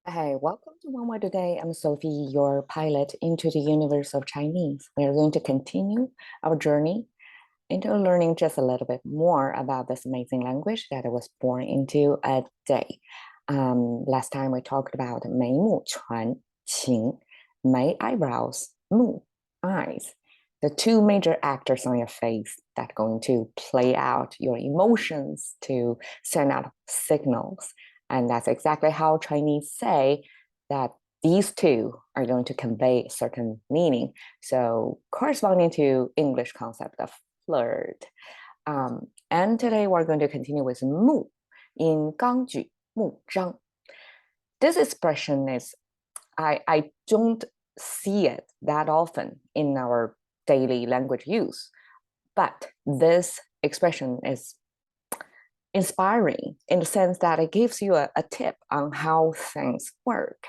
Hi, welcome to One More Today. I'm Sophie, your pilot into the universe of Chinese. We are going to continue our journey into learning just a little bit more about this amazing language that I was born into a day. Last time we talked about 眉目传情, 眉 eyebrows, 目 eyes, the two major actors on your face that are going to play out your emotions to send out signals. And that's exactly how Chinese say that these two are going to convey a certain meaning. So corresponding to English concept of flirt. And today we're going to continue with 目 in 纲举目张. This expression is, I don't see it that often in our daily language use, but this expression is inspiring in the sense that it gives you a tip on how things work.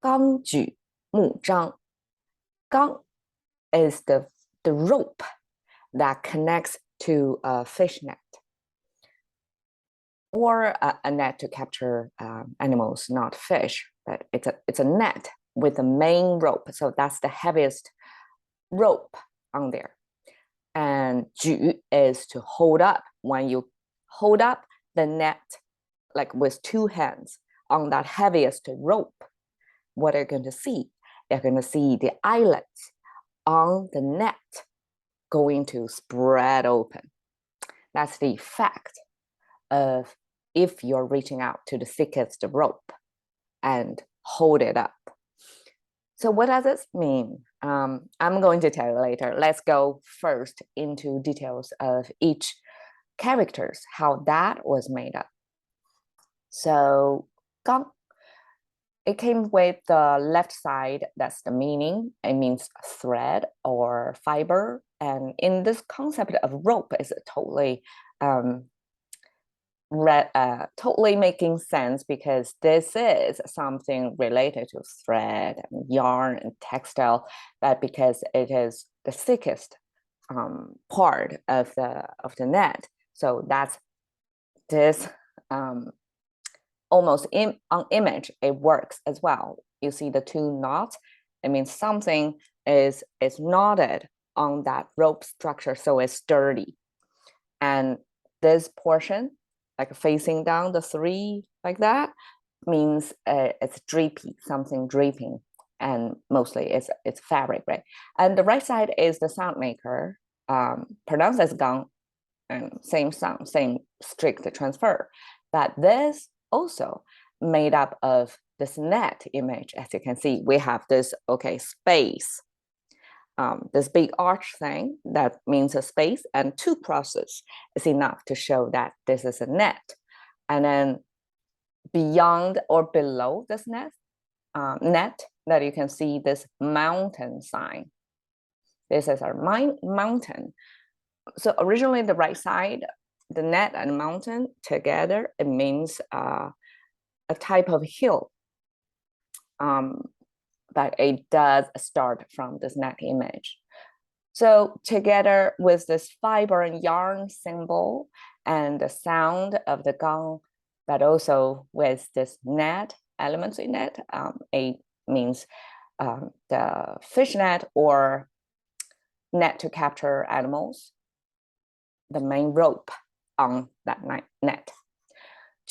纲举目张. 纲 is the rope that connects to a fish net or a net to capture animals, not fish, but it's a net with the main rope. So that's the heaviest rope on there. And 举 is to hold up. When you hold up the net, like with two hands on that heaviest rope, what are you going to see? You're going to see the eyelets on the net going to spread open. That's the effect of if you're reaching out to the thickest rope and hold it up. So what does this mean? I'm going to tell you later. Let's go first into details of each characters, how that was made up. So 纲, it came with the left side, that's the meaning. It means thread or fiber. And in this concept of rope is totally totally making sense because this is something related to thread and yarn and textile, but because it is the thickest part of the net. So that's this almost on image, it works as well. You see the two knots, it means something is knotted on that rope structure, so it's sturdy. And this portion, like facing down the three like that, means it's drapey, something draping, and mostly it's fabric, right? And the right side is the sound maker, pronounced as gang, and same sound, same strict transfer. But this also made up of this net image. As you can see, we have this, space. This big arch thing, that means a space, and two crosses is enough to show that this is a net. And then beyond or below this net, that you can see this mountain sign. This is our mountain. So originally the right side, the net and mountain together, it means a type of hill. But it does start from this net image. So together with this fiber and yarn symbol and the sound of the gang, but also with this net, elements in it, it means the fish net or net to capture animals, the main rope on that net.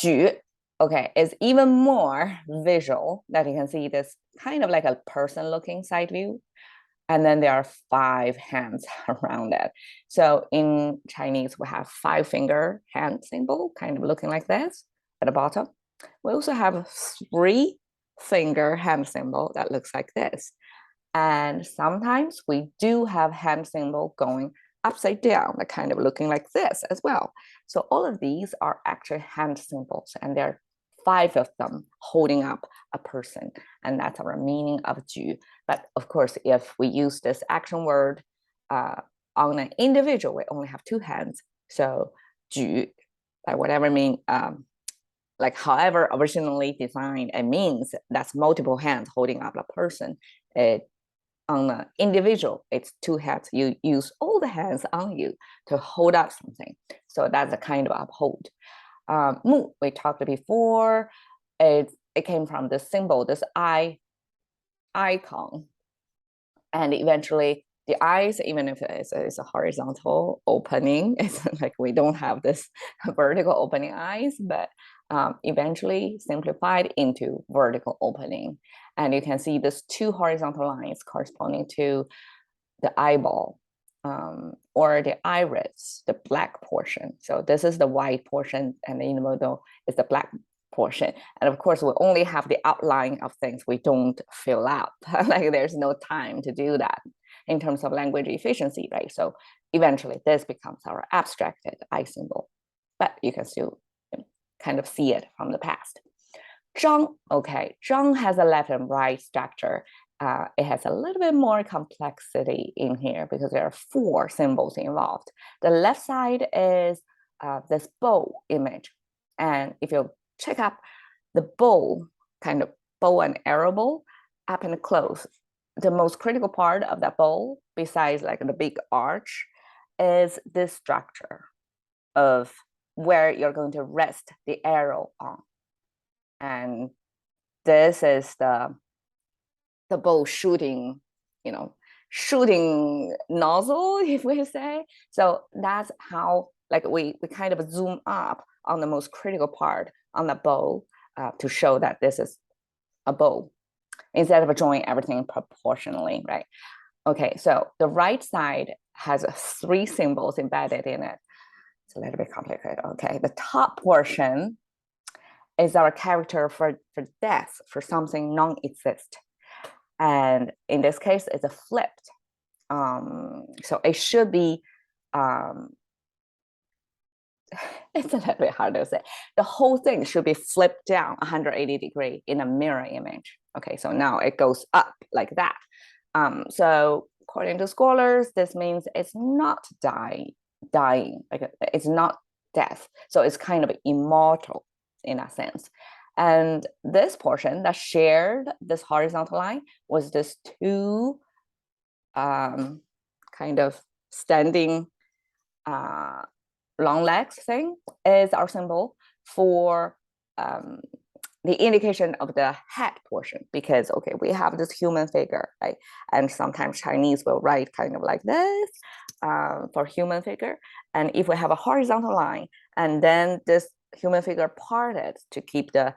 举, is even more visual, that you can see this kind of like a person looking side view. And then there are 5 hands around it. So in Chinese, we have 5-finger hand symbol, kind of looking like this at the bottom. We also have a 3-finger hand symbol that looks like this. And sometimes we do have hand symbol going upside down, like kind of looking like this as well. So all of these are actually hand symbols, and there are 5 of them holding up a person, and that's our meaning of 举. But of course, if we use this action word on an individual, we only have 2 hands. So 举, by whatever mean, like however originally designed, it means that's multiple hands holding up a person. On an individual, it's 2 hands. You use all the hands on you to hold up something. So that's a kind of uphold. 目, we talked before, it it came from this symbol, this icon. And eventually the eyes, even if it's a horizontal opening, it's like we don't have this vertical opening eyes, but eventually simplified into vertical opening. And you can see these two horizontal lines corresponding to the eyeball, or the iris, the black portion. So this is the white portion, and in the middle is the black portion. And of course, we only have the outline of things we don't fill out. Like there's no time to do that in terms of language efficiency, right? So eventually this becomes our abstracted eye symbol, but you can still kind of see it from the past. 张, okay, 张 has a left and right structure. It has a little bit more complexity in here because there are 4 symbols involved. The left side is this bow image. And if you check up the bow, kind of bow and arrow bow, up and close, the most critical part of that bow, besides like the big arch, is this structure of where you're going to rest the arrow on. And this is the bow shooting, shooting nozzle, if we say. So that's how, like, we kind of zoom up on the most critical part on the bow to show that this is a bow, instead of drawing everything proportionally, right? Okay, so the right side has 3 symbols embedded in it. It's a little bit complicated. Okay, the top portion is our character for death, for something non-exist. And in this case, it's a flipped. So it should be, it's a little bit hard to say. The whole thing should be flipped down 180 degrees in a mirror image. Okay, so now it goes up like that. So according to scholars, this means it's not dying, like it's not death. So it's kind of immortal in a sense. And this portion that shared this horizontal line was this 2 kind of standing long legs thing, is our symbol for the indication of the head portion, because okay, we have this human figure, right? And sometimes Chinese will write kind of like this for human figure. And if we have a horizontal line and then this human figure parted to keep the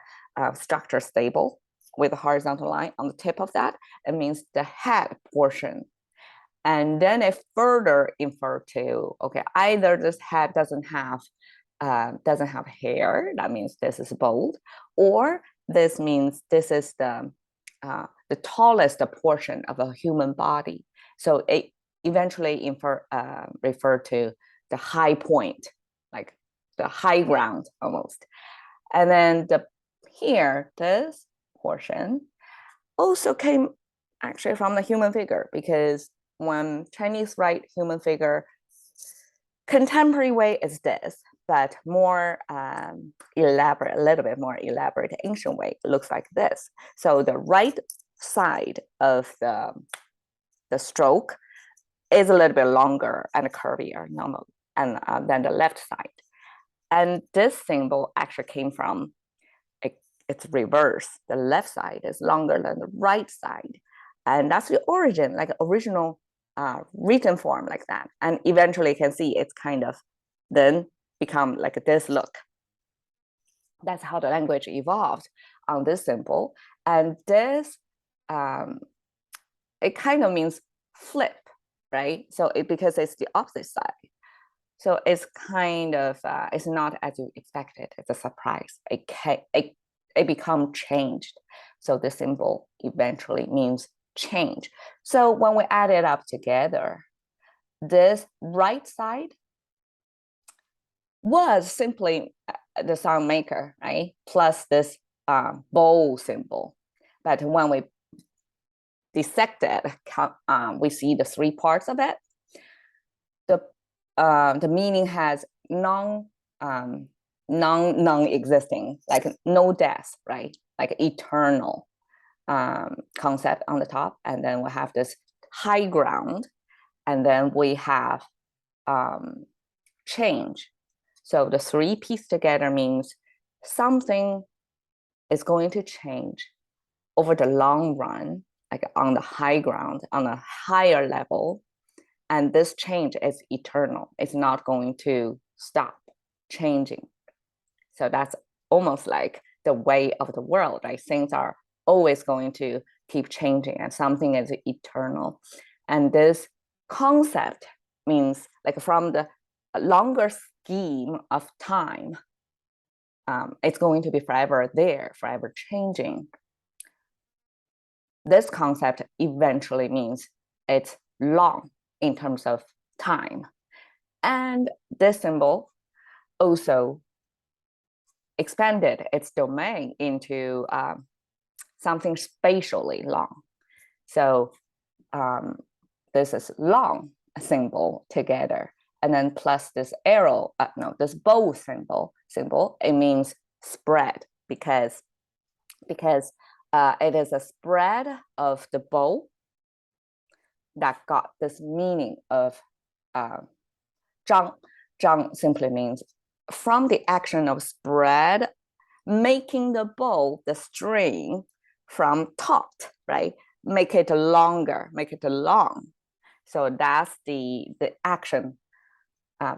structure stable with a horizontal line on the tip of that, it means the head portion. And then it further infer to, okay, either this head doesn't have hair, that means this is bald, or this means this is the tallest portion of a human body. So it eventually refer to the high point, like the high ground almost. And then this portion also came actually from the human figure, because when Chinese write human figure, contemporary way is this, but more elaborate, a little bit more elaborate ancient way looks like this. So the right side of the stroke is a little bit longer and curvier normal, and than the left side. And this symbol actually came from, it's reverse. The left side is longer than the right side. And that's the origin, like original written form like that. And eventually you can see it's kind of then become like this look. That's how the language evolved on this symbol. And this, it kind of means flip, right? So because it's the opposite side. So it's kind of, it's not as you expected. It's a surprise. It become changed. So the symbol eventually means change. So when we add it up together, this right side was simply the sound maker, right? Plus this bow symbol. But when we dissect it, we see the 3 parts of it. The meaning has non-existing, like no death, right? Like eternal concept on the top. And then we have this high ground, and then we have change. So the 3 pieced together means something is going to change over the long run, like on the high ground, on a higher level. And this change is eternal. It's not going to stop changing. So that's almost like the way of the world, right? Things are always going to keep changing and something is eternal. And this concept means like from the longer scheme of time, it's going to be forever there, forever changing. This concept eventually means it's long in terms of time. And this symbol also expanded its domain into something spatially long. So this is long symbol together. And then plus this arrow, this bow symbol, it means spread because it is a spread of the bow that got this meaning of 张. 张 simply means from the action of spread, making the bow, the string from taut, right? Make it longer, make it long. So that's the action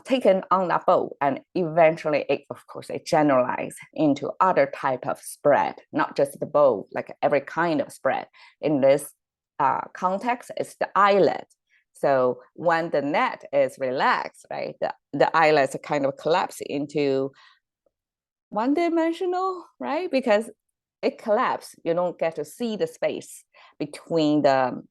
taken on that bow, and eventually of course it generalized into other type of spread, not just the bow, like every kind of spread. In this context, it's the eyelet. So when the net is relaxed, right, the eyelets kind of collapse into one-dimensional, right? Because it collapses, you don't get to see the space between the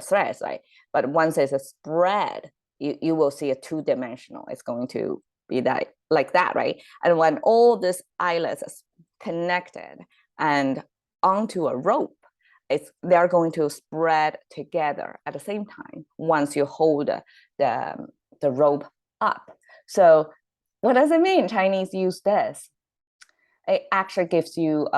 threads, right? But once it's a spread, you will see a two-dimensional. It's going to be that like that, right? And when all these eyelets are connected and onto a rope, they're going to spread together at the same time once you hold the rope up. So what does it mean? Chinese use this. It actually gives you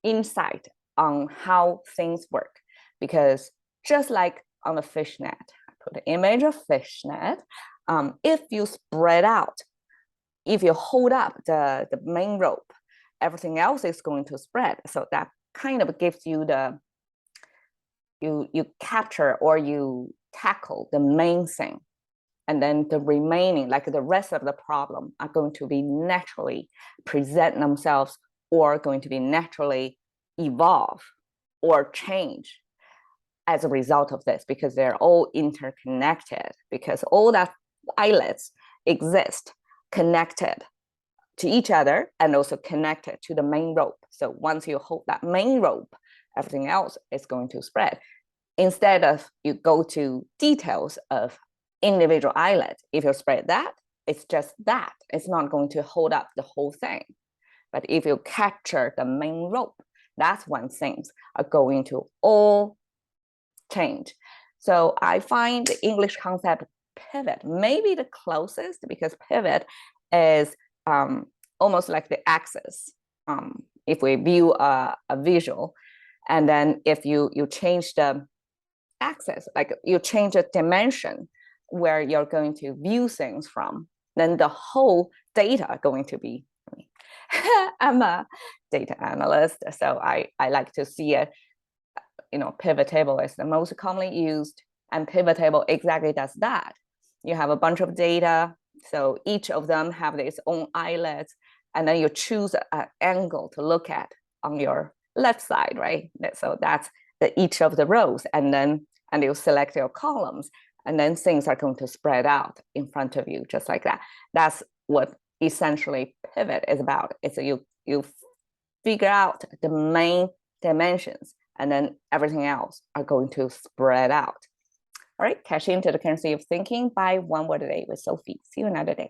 insight on how things work, because just like on the fishnet, I put an image of fishnet. If you spread out, if you hold up the main rope, everything else is going to spread. So that kind of gives you you capture or you tackle the main thing, and then the remaining, like the rest of the problem, are going to be naturally present themselves or going to be naturally evolve or change as a result of this, because they're all interconnected, because all that eyelets exist connected to each other and also connected to the main rope. So once you hold that main rope, everything else is going to spread. Instead of you go to details of individual eyelet, if you spread that, it's just that. It's not going to hold up the whole thing. But if you capture the main rope, that's when things are going to all change. So I find the English concept pivot maybe the closest, because pivot is almost like the axis. If we view a visual, and then if you change the axis, like you change the dimension where you're going to view things from, then the whole data are going to be, I'm a data analyst, so I like to see it, pivot table is the most commonly used, and pivot table exactly does that. You have a bunch of data, so each of them have its own eyelets, and then you choose an angle to look at on your left side, right? So that's each of the rows, and you select your columns, and then things are going to spread out in front of you just like that. That's what essentially pivot is about. It's you figure out the main dimensions, and then everything else are going to spread out. All right, cash into the currency of thinking by one word a day with Sophie. See you another day.